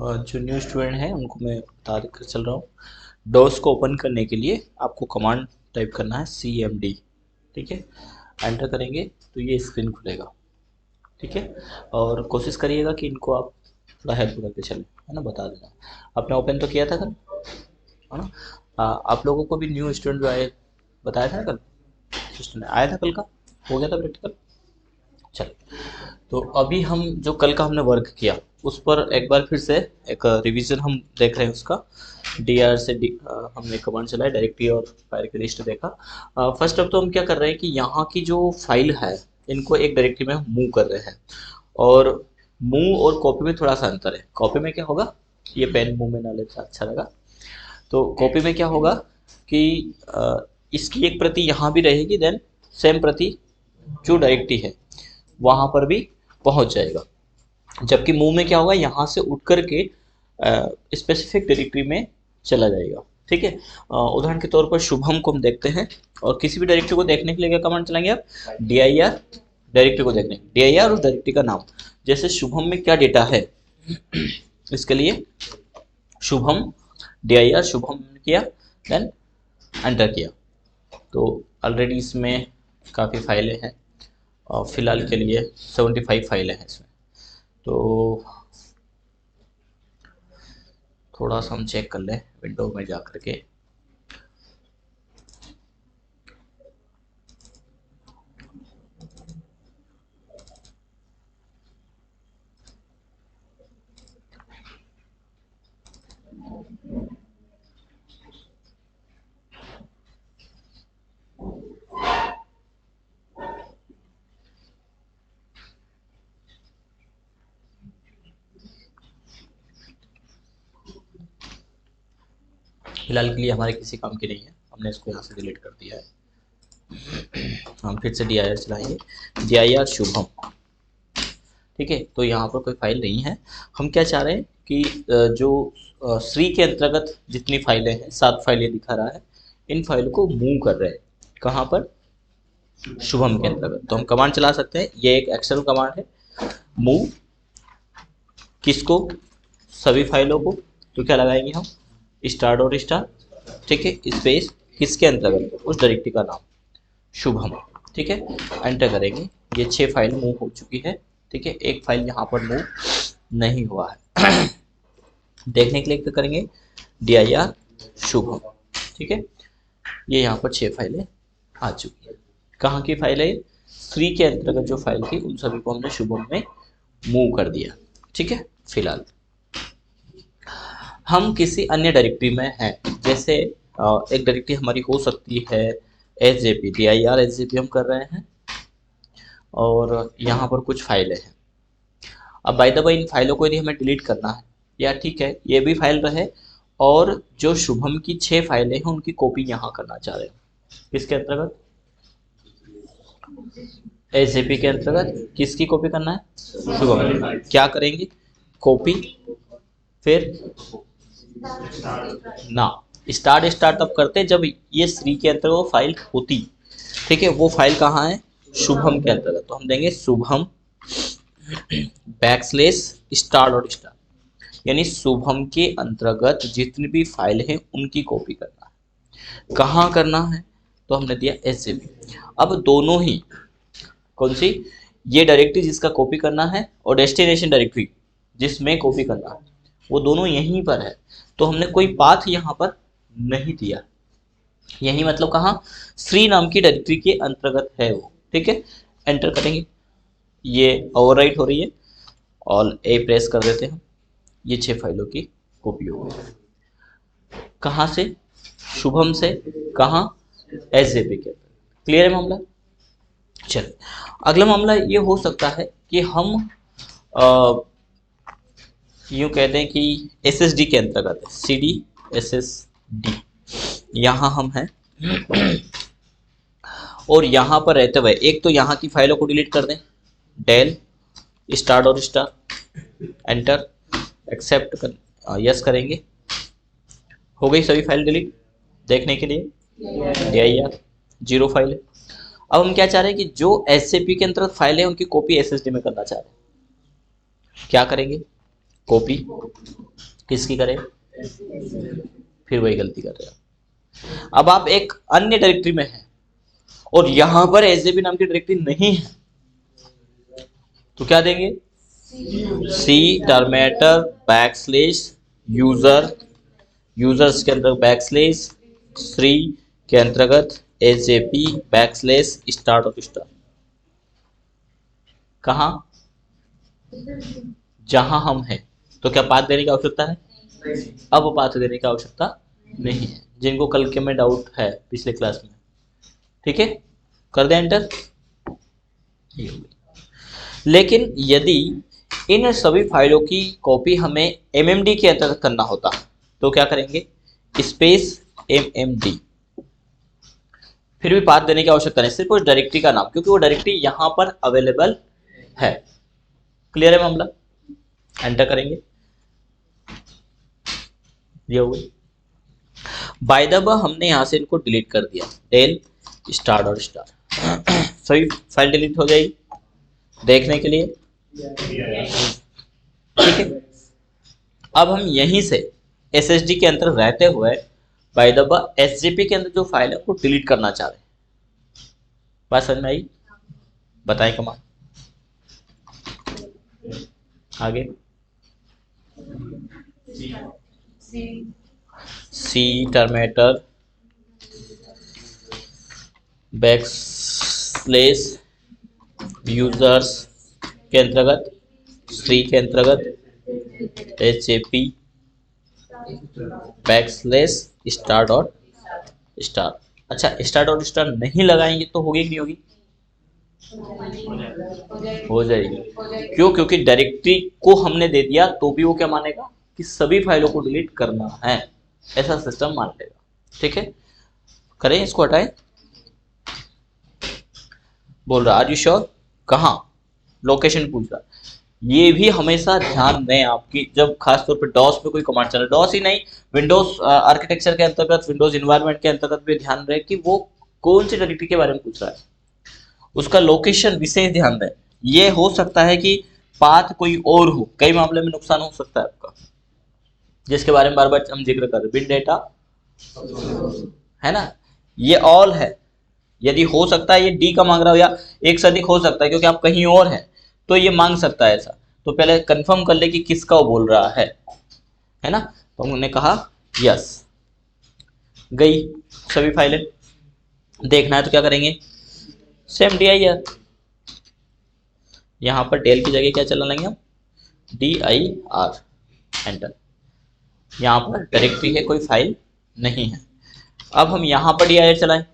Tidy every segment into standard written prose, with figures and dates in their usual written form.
जो new student हैं उनको मैं बता कर चल रहा हूँ। डोस को ओपन करने के लिए आपको कमांड टाइप करना है CMD। ठीक है, एंटर करेंगे तो ये स्क्रीन खुलेगा। ठीक है, और कोशिश करिएगा कि इनको आप थोड़ा हेल्प करके चलें, है ना, बता देना। आपने ओपन तो किया था कल, है ना। आप लोगों को भी न्यू स्टूडेंट जो आए बताया था ना कल, स्टूडेंट आया था कल का, हो गया था प्रैक्टिकल। चलिए, तो अभी हम जो कल का हमने वर्क किया उस पर एक बार फिर से एक रिवीजन हम देख रहे हैं उसका। DR से हमने कमांड चलाया, डायरेक्टरी और फाइल की लिस्ट देखा। फर्स्ट ऑफ तो हम क्या कर रहे हैं कि यहाँ की जो फाइल है इनको एक डायरेक्टरी में हम मूव कर रहे हैं। और मूव और कॉपी में थोड़ा सा अंतर है। कॉपी में क्या होगा, ये पेन मूव में ना लेता अच्छा लगा। तो कॉपी में क्या होगा कि इसकी एक प्रति यहाँ भी रहेगी, देन सेम प्रति जो डायरेक्टरी है वहाँ पर भी पहुँच जाएगा। जबकि मूव में क्या होगा, यहाँ से उठ करके स्पेसिफिक डायरेक्टरी में चला जाएगा। ठीक है, उदाहरण के तौर पर शुभम को हम देखते हैं, और किसी भी डायरेक्टरी को देखने के लिए क्या कमांड चलाएंगे आप, dir। डायरेक्टरी को देखने dir उस डायरेक्टरी का नाम, जैसे शुभम में क्या डेटा है इसके लिए शुभम dir शुभम किया, देन एंटर किया। तो ऑलरेडी इसमें काफ़ी फाइलें हैं और फिलहाल के लिए 75 फाइलें हैं इसमें। तो थोड़ा सा हम चेक कर लें विंडो में जा कर के। फिलहाल के लिए हमारे किसी काम की नहीं है, हमने इसको यहाँ से डिलीट कर दिया है। हम फिर से dir चलाएंगे, dir शुभम। ठीक है, तो यहाँ पर कोई फाइल नहीं है। हम क्या चाह रहे हैं कि जो श्री के अंतर्गत जितनी फाइलें हैं, 7 फाइलें दिखा रहा है, इन फाइलों को मूव कर रहे हैं। कहाँ पर, शुभम के अंतर्गत। तो हम कमांड चला सकते हैं, ये एक एक्सटर्नल कमांड है, मूव किसको, सभी फाइलों को। तो क्या लगाएंगे हम, स्टार और स्टार, ठीक है, स्पेस किसके अंतर्गत, उस डायरेक्टरी का नाम शुभम। ठीक है, एंटर करेंगे। ये 6 फाइल मूव हो चुकी है। ठीक है, एक फाइल यहाँ पर मूव नहीं हुआ है। देखने के लिए क्या करेंगे, dir शुभम। ठीक है, ये यहाँ पर 6 फाइलें आ चुकी है। कहाँ की फाइल है, श्री के अंतर्गत जो फाइल थी उन सभी को हमने शुभम में मूव कर दिया। ठीक है, फिलहाल हम किसी अन्य डायरेक्टरी में हैं, जैसे एक डायरेक्टरी हमारी हो सकती है SJP, dir SJP हम कर रहे हैं, और यहाँ पर कुछ फाइलें हैं। अब बाय द वे इन फाइलों को यदि हमें डिलीट करना है, या ठीक है ये भी फाइल रहे, और जो शुभम की 6 फाइलें हैं उनकी कॉपी यहाँ करना चाह रहे हैं, किसके अंतर्गत, SJP के अंतर्गत। किसकी कॉपी करना है, शुभम। क्या करेंगे, कॉपी, फिर ना, स्टार्ट स्टार्ट तब करते जब ये श्री के अंतर्गत वो फाइल होती। ठीक है, वो फाइल कहाँ है, शुभम के अंतर्गत। तो हम देंगे शुभम बैकस्लेश स्टार डॉट स्टार, यानी शुभम के अंतर्गत जितनी भी फाइल है उनकी कॉपी करना है। कहाँ करना है, तो हमने दिया SJP। अब दोनों ही, कौन सी, ये डायरेक्टरी जिसका कॉपी करना है और डेस्टिनेशन डायरेक्टरी जिसमें कॉपी करना है, वो दोनों यहीं पर है। तो हमने कोई पाथ यहाँ पर नहीं दिया, यही मतलब कहाँ, श्री नाम की डायरेक्टरी के अंतर्गत है वो। ठीक है, एंटर करेंगे, ये ओवरराइट हो रही है, ऑल ए प्रेस कर देते हैं, ये 6 फाइलों की कॉपी हो गई। कहाँ से, शुभम से, कहाँ, SJP के। क्लियर है मामला। चलिए, अगला मामला ये हो सकता है कि हम यूँ कहते हैं कि SSD के अंतर्गत, CD SSD यहाँ हम हैं, और यहाँ पर रहते हुए एक तो यहाँ की फाइलों को डिलीट कर दें, डेल स्टार और स्टार, एंटर, एक्सेप्ट कर, यस करेंगे। हो गई सभी फाइल डिलीट। देखने के लिए dir 0 फाइल है। अब हम क्या चाह रहे हैं कि जो SJP के अंतर्गत फाइल है उनकी कॉपी SSD में करना चाह रहे हैं। क्या करेंगे, कॉपी किसकी करें, फिर वही गलती कर रहे हैं। अब आप एक अन्य डायरेक्टरी में हैं और यहां पर एसजेपी नाम की डायरेक्टरी नहीं है, तो क्या देंगे, सी टर्मिनेटर बैकस्लेश यूजर, यूजर्स के अंदर बैकस्लेश, श्री के अंतर्गत एसजेपी बैकस्लेश स्टार्ट ऑफ स्टार। कहाँ, जहां हम हैं। तो क्या पाथ देने की आवश्यकता है, अब पाथ देने की आवश्यकता नहीं है, जिनको कल के में डाउट है पिछले क्लास में। ठीक है, कर दें एंटर। लेकिन यदि इन सभी फाइलों की कॉपी हमें एमएमडी के अंतर्गत करना होता तो क्या करेंगे, स्पेस एमएमडी, फिर भी पाथ देने की आवश्यकता नहीं, सिर्फ उस डायरेक्टरी का नाम, क्योंकि वो डायरेक्टरी यहां पर अवेलेबल है। क्लियर है मामला, एंटर करेंगे, ये हो गई। बाय द वे हमने यहां से इनको डिलीट कर दिया, डेल स्टार और स्टार, सभी फाइल डिलीट हो जाएगी देखने के लिए। ठीक है, अब हम यहीं से एसएसडी के अंदर रहते हुए बाय द वे एसजेपी के अंदर जो फाइल है वो डिलीट करना चाह रहे हैं। बात समझ में आई, बताएं कमांड आगे। सी टर्मिनेटर बैकस्लेश यूजर्स के अंतर्गत, सी के अंतर्गत एचएपी बैकस्लेश स्टार डॉट स्टार। अच्छा, स्टार डॉट स्टार नहीं लगाएंगे तो होगी कि नहीं होगी, हो जाएगी। क्यों, क्योंकि डायरेक्टरी को हमने दे दिया तो भी वो क्या मानेगा कि सभी फाइलों को डिलीट करना है, ऐसा सिस्टम मान लेगा। ठीक है, करें इसको, हटाएं। बोल रहा आर यू श्योर, कहाँ, लोकेशन पूछ रहा। ये भी हमेशा ध्यान दें आपकी, जब खासतौर पर डॉस पे कोई कमांड चले, डॉस ही नहीं विंडोज आर्किटेक्चर के अंतर्गत, विंडोज इन्वायरमेंट के अंतर्गत भी ध्यान रहे कि वो कौन सी डायरेक्टरी के बारे में पूछ रहा है, उसका लोकेशन विशेष ध्यान दें। ये हो सकता है कि पाथ कोई और हो, कई मामले में नुकसान हो सकता है आपका, जिसके बारे में बार बार हम जिक्र कर रहे हैं, बिन डेटा है ना, ये ऑल है। यदि हो सकता है ये डी का मांग रहा हो या एक से अधिक हो सकता है, क्योंकि आप कहीं और हैं तो ये मांग सकता है ऐसा, तो पहले कंफर्म कर ले कि किसका वो बोल रहा है ना। तो हमने कहा यस, गई सभी फाइलें। देखना है तो क्या करेंगे, सेम dir, यहां पर डेल की जगह क्या चला लेंगे हम, dir, एंटर। यहां पर डायरेक्टरी है, कोई फाइल नहीं है। अब हम यहां पर dir चलाएं,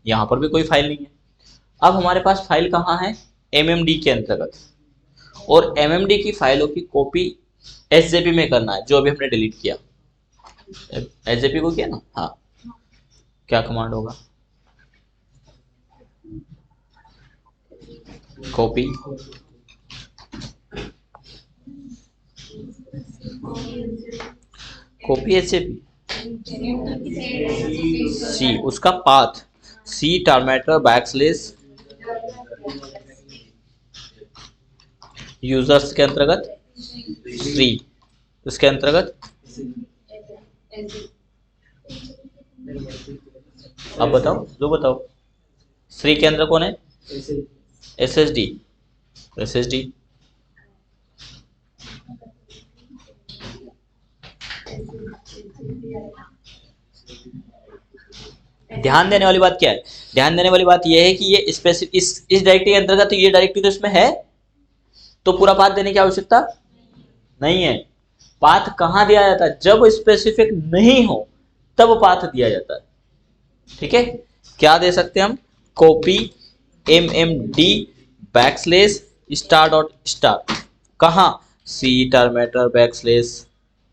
यहां पर भी कोई फाइल नहीं है। अब हमारे पास फाइल कहाँ है, एमएमडी के अंतर्गत, और एमएमडी की फाइलों की कॉपी एसजेपी में करना है, जो अभी हमने डिलीट किया। एसजेपी को किया ना, हाँ, क्या कमांड होगा, कॉपी एसजेपी, सी उसका पाथ, सी टर्मिनेटर बैकस्लेश यूजर्स के अंतर्गत, श्री उसके अंतर्गत। अब बताओ, जो बताओ, श्री के अंदर कौन है, एसएसडी, एसएसडी ध्यान देने वाली बात क्या है, ध्यान देने वाली बात यह है कि ये स्पेसिफिक इस डायरेक्टरी के अंतर्गत, तो ये डायरेक्टरी तो इसमें है, तो पूरा पाथ देने की आवश्यकता नहीं है। पाथ कहां दिया जाता है, जब स्पेसिफिक नहीं हो तब पाथ दिया जाता है। ठीक है, क्या दे सकते हैं हम, copy MMD backslash star dot star, कहां, C terminator backslash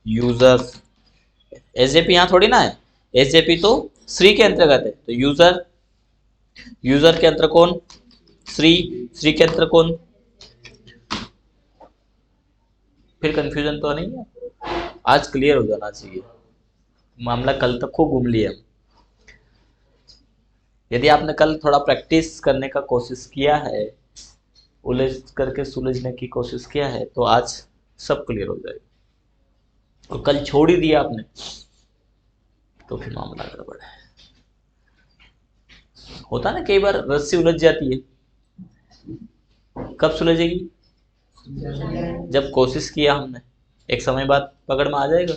users, SJP यहां थोड़ी ना है, एसजेपी तो श्री के अंतर्गत है, तो यूजर, यूजर के अंतर कौन, श्री, श्री के अंतर कौन, फिर कंफ्यूजन तो नहीं है, आज क्लियर हो जाना चाहिए मामला, कल तक खूब घूम लिए हम। यदि आपने कल थोड़ा प्रैक्टिस करने का कोशिश किया है, उलझ करके सुलझने की कोशिश किया है, तो आज सब क्लियर हो जाएगा। और कल छोड़ ही दिया आपने तो फिर मामला गड़बड़ है। होता ना कई बार रस्सी उलझ जाती है, कब सुलझेगी? जब कोशिश किया हमने, एक समय बाद पकड़ में आ जाएगा,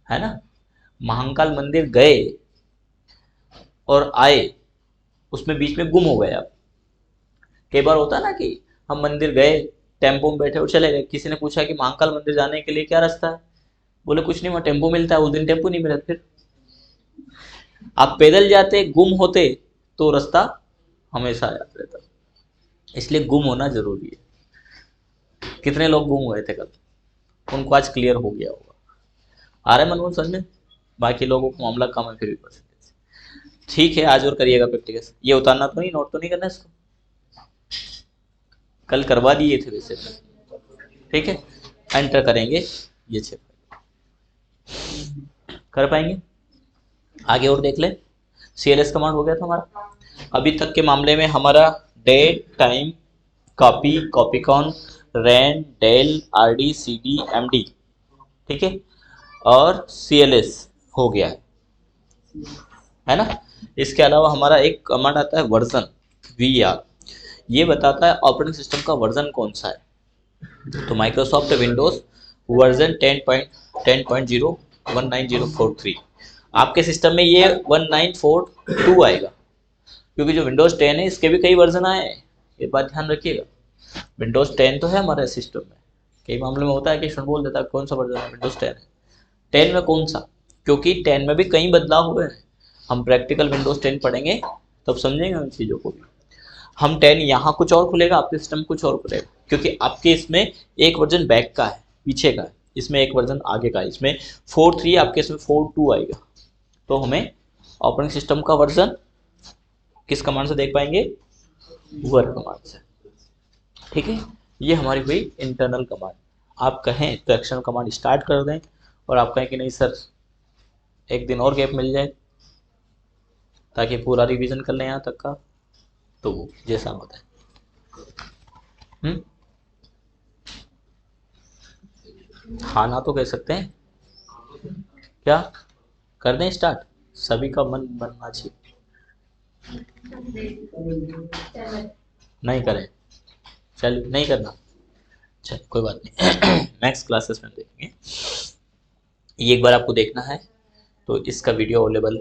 है ना। महाकाल मंदिर गए और आए, उसमें बीच में गुम हो गए आप। कई बार होता ना कि हम मंदिर गए, टेम्पो में बैठे और चले गए, किसी ने पूछा कि महाकाल मंदिर जाने के लिए क्या रास्ता है, बोले कुछ नहीं, वहाँ टेम्पो मिलता है। उस दिन टेम्पो नहीं मिला, फिर आप पैदल जाते, गुम होते, तो रास्ता हमेशा याद रहता। इसलिए गुम होना जरूरी है। कितने लोग गुम हुए थे कल, उनको आज क्लियर हो गया होगा। आ रहा है मनमोहन समझ में? बाकी लोगों को मामला कम है फिर भी परसेंटेज। ठीक है, आज और करिएगा प्रैक्टिकल। ये उतारना तो नहीं, नोट तो नहीं करना इसको, कल करवा दिए थे वैसे। ठीक है, एंटर करेंगे ये 6 कर पाएंगे। आगे और देख ले। CLS कमांड हो गया था हमारा। अभी तक के मामले में हमारा डेट, टाइम, कॉपी, कॉपीकॉन, रैन, डेल, RD, CD, MD, ठीक है, और CLS हो गया है ना। इसके अलावा हमारा एक कमांड आता है वर्जन, VR। ये बताता है ऑपरेटिंग सिस्टम का वर्जन कौन सा है। तो माइक्रोसॉफ्ट विंडोज वर्जन 10.0 19043। आपके सिस्टम में ये 1942 आएगा, क्योंकि जो विंडोज 10 है इसके भी कई वर्जन आए हैं, ये बात ध्यान रखिएगा। विंडोज 10 तो है हमारे सिस्टम में, कई मामलों में होता है कि स्टूडेंट बोल देता है कौन सा वर्जन है, विंडोज 10 है। 10 में कौन सा, क्योंकि 10 में भी कई बदलाव हुए हैं। हम प्रैक्टिकल विंडोज 10 पढ़ेंगे तब समझेंगे उन चीज़ों को भी। हम 10 यहाँ कुछ और खुलेगा, आपके सिस्टम कुछ और खुलेगा, क्योंकि आपके इसमें एक वर्जन बैक का है, पीछे का है, इसमें एक वर्जन आगे का है। इसमें 4.3, आपके इसमें 4.2 आएगा। तो हमें ऑपरेटिंग सिस्टम का वर्जन किस कमांड से देख पाएंगे? वर कमांड से। ठीक है, ये हमारी हुई इंटरनल कमांड। आप कहें तो एक्शन कमांड स्टार्ट कर दें, और आप कहें कि नहीं सर एक दिन और गैप मिल जाए ताकि पूरा रिवीजन कर लें यहाँ तक का, तो जैसा होता है। हाँ ना तो कह सकते हैं, क्या कर दें स्टार्ट? सभी का मन बनना चाहिए। नहीं करें, चलिए नहीं करना, चल कोई बात नहीं। नेक्स्ट क्लासेस में देखेंगे। ये एक बार आपको देखना है तो इसका वीडियो अवेलेबल